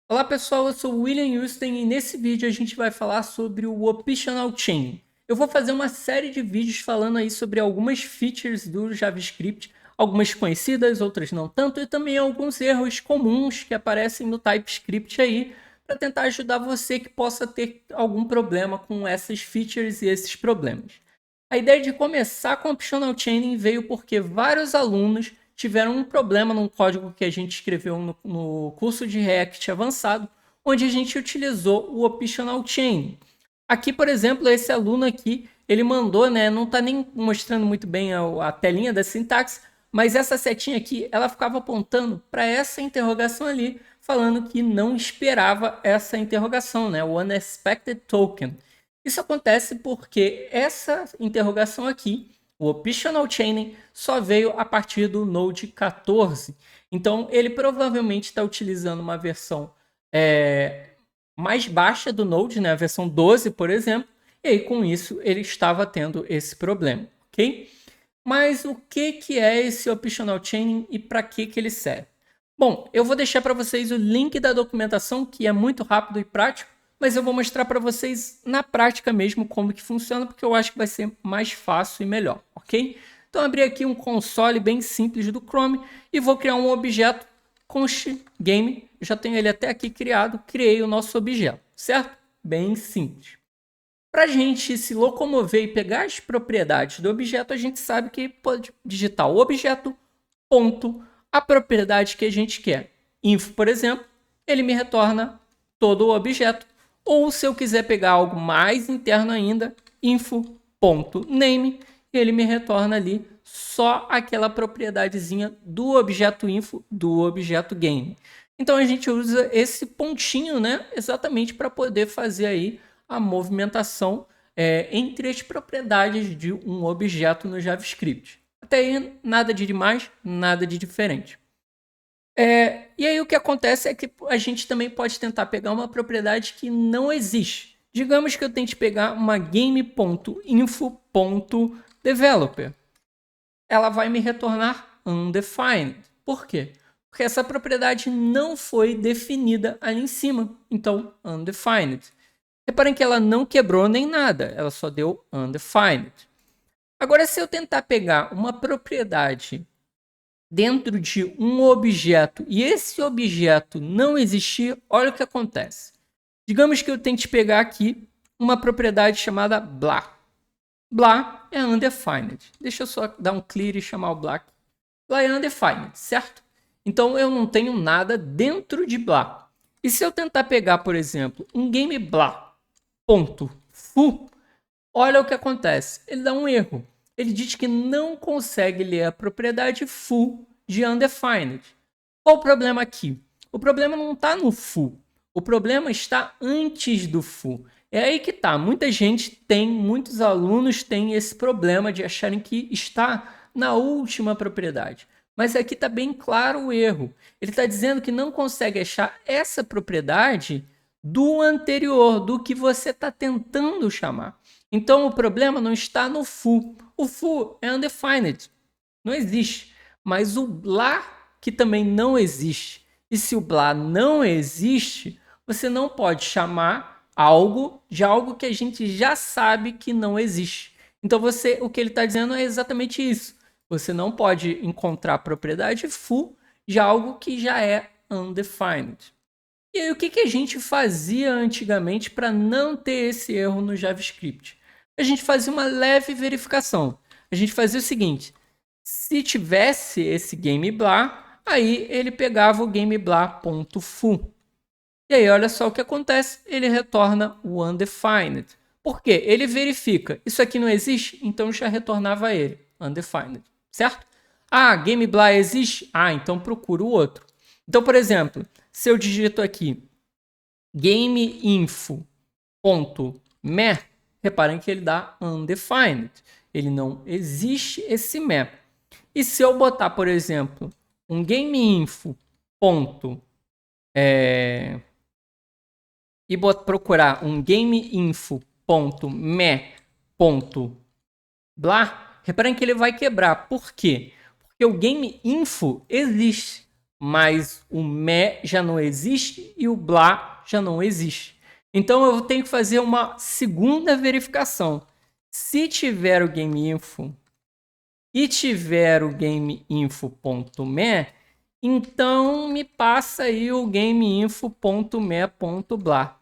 Olá pessoal, eu sou o William Houston e nesse vídeo a gente vai falar sobre o Optional Chain. Eu vou fazer uma série de vídeos falando aí sobre algumas features do JavaScript, algumas conhecidas, outras não tanto, e também alguns erros comuns que aparecem no TypeScript aí, para tentar ajudar você que possa ter algum problema com essas features e esses problemas. A ideia de começar com Optional Chaining veio porque vários alunos tiveram um problema num código que a gente escreveu no curso de React avançado, onde a gente utilizou o Optional Chaining. Aqui, por exemplo, esse aluno aqui, ele mandou, né, não está nem mostrando muito bem a telinha da sintaxe, mas essa setinha aqui, ela ficava apontando para essa interrogação ali, falando que não esperava essa interrogação, né, o Unexpected Token. Isso acontece porque essa interrogação aqui, o Optional Chaining, só veio a partir do Node 14. Então, ele provavelmente está utilizando uma versão mais baixa do Node, né? A versão 12, por exemplo, e aí com isso ele estava tendo esse problema, ok? Mas o que é esse Optional Chaining e para que ele serve? Bom, eu vou deixar para vocês o link da documentação, que é muito rápido e prático, mas eu vou mostrar para vocês na prática mesmo como que funciona, porque eu acho que vai ser mais fácil e melhor, ok? Então, abri aqui um console bem simples do Chrome e vou criar um objeto const game. Já tenho ele até aqui criado, criei o nosso objeto, certo? Bem simples. Para a gente se locomover e pegar as propriedades do objeto, a gente sabe que pode digitar o objeto, ponto, a propriedade que a gente quer. Info, por exemplo, ele me retorna todo o objeto. Ou se eu quiser pegar algo mais interno ainda, info.name, ele me retorna ali só aquela propriedadezinha do objeto info, do objeto game. Então a gente usa esse pontinho, né, exatamente para poder fazer aí a movimentação entre as propriedades de um objeto no JavaScript. Até aí, nada de demais, nada de diferente. E aí o que acontece é que a gente também pode tentar pegar uma propriedade que não existe. Digamos que eu tente pegar uma game.info.developer. Ela vai me retornar undefined. Por quê? Porque essa propriedade não foi definida ali em cima. Então, undefined. Reparem que ela não quebrou nem nada, ela só deu undefined. Agora, se eu tentar pegar uma propriedade dentro de um objeto e esse objeto não existir, olha o que acontece. Digamos que eu tente pegar aqui uma propriedade chamada blah. Blah é undefined. Deixa eu só dar um clear e chamar o blah. Blah é undefined, certo? Então eu não tenho nada dentro de blah. E se eu tentar pegar, por exemplo, um game blah.foo, olha o que acontece. Ele dá um erro. Ele diz que não consegue ler a propriedade foo de undefined. Qual o problema aqui? O problema não está no foo. O problema está antes do foo. É aí que tá. Muitos alunos têm esse problema de acharem que está na última propriedade. Mas aqui está bem claro o erro. Ele está dizendo que não consegue achar essa propriedade do anterior, do que você está tentando chamar. Então o problema não está no foo. O foo é undefined, não existe. Mas o blah, que também não existe. E se o blah não existe, você não pode chamar algo de algo que a gente já sabe que não existe. Então o que ele está dizendo é exatamente isso. Você não pode encontrar a propriedade foo de algo que já é undefined. E aí, o que a gente fazia antigamente para não ter esse erro no JavaScript? A gente fazia uma leve verificação. A gente fazia o seguinte: se tivesse esse GameBlah, aí ele pegava o GameBlah.foo. E aí, olha só o que acontece: ele retorna o undefined. Por quê? Ele verifica, isso aqui não existe, então já retornava ele, undefined, certo? Ah, GameBlah existe? Ah, então procura o outro. Então, por exemplo, se eu digito aqui gameinfo.me, reparem que ele dá undefined. Ele não existe esse me. E se eu botar, por exemplo, um gameinfo. E procurar um gameinfo.me.blah, reparem que ele vai quebrar. Por quê? Porque o gameinfo existe. mas o me já não existe e o blá já não existe. Então eu tenho que fazer uma segunda verificação. Se tiver o GameInfo e tiver o GameInfo.me, então me passa aí o GameInfo.me.blá.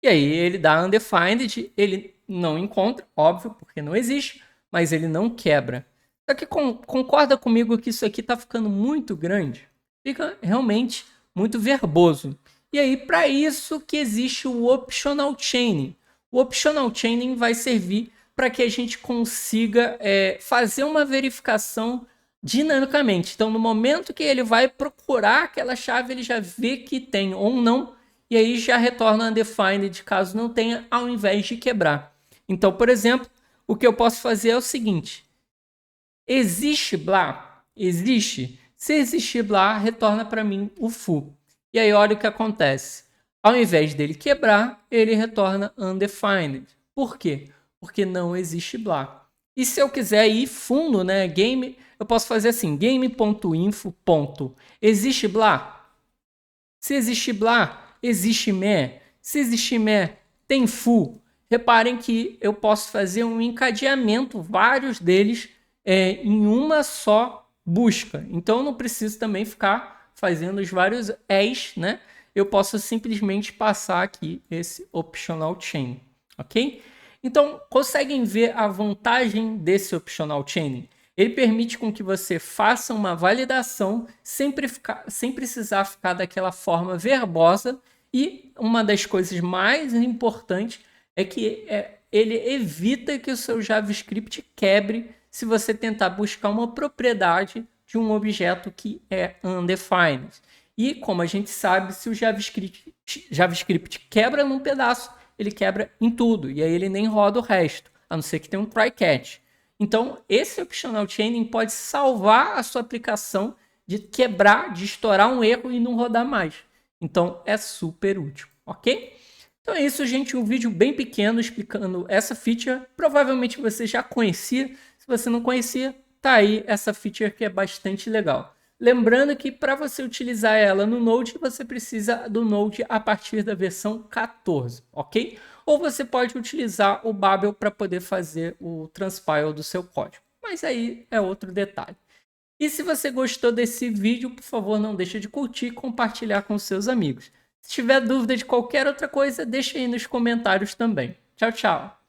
E aí ele dá undefined, ele não encontra, óbvio, porque não existe, mas ele não quebra. Só que concorda comigo que isso aqui está ficando muito grande? Fica realmente muito verboso. E aí, para isso que existe o Optional Chaining. O Optional Chaining vai servir para que a gente consiga fazer uma verificação dinamicamente. Então, no momento que ele vai procurar aquela chave, ele já vê que tem ou não, e aí já retorna undefined caso não tenha, ao invés de quebrar. Então, por exemplo, o que eu posso fazer é o seguinte: existe blá? Existe? Se existir blá, retorna para mim o full. E aí olha o que acontece. Ao invés dele quebrar, ele retorna undefined. Por quê? Porque não existe blá. E se eu quiser ir fundo, né, game, eu posso fazer assim, game.info. Existe blá? Se existe blá, existe me. Se existe me, tem full. Reparem que eu posso fazer um encadeamento, vários deles, em uma só busca. Então eu não preciso também ficar fazendo os vários as, né? Eu posso simplesmente passar aqui esse optional chain, ok? Então, conseguem ver a vantagem desse optional chaining? Ele permite com que você faça uma validação sem precisar ficar daquela forma verbosa, e uma das coisas mais importantes é que ele evita que o seu JavaScript quebre se você tentar buscar uma propriedade de um objeto que é undefined. E como a gente sabe, se o JavaScript quebra num pedaço, ele quebra em tudo, e aí ele nem roda o resto, a não ser que tenha um try-catch. Então, esse optional chaining pode salvar a sua aplicação de quebrar, de estourar um erro e não rodar mais. Então, é super útil, ok? Então é isso, gente. Um vídeo bem pequeno explicando essa feature. Provavelmente você já conhecia. Se você não conhecia, tá aí essa feature que é bastante legal. Lembrando que para você utilizar ela no Node, você precisa do Node a partir da versão 14, ok? Ou você pode utilizar o Babel para poder fazer o transpile do seu código. Mas aí é outro detalhe. E se você gostou desse vídeo, por favor, não deixe de curtir e compartilhar com seus amigos. Se tiver dúvida de qualquer outra coisa, deixe aí nos comentários também. Tchau, tchau!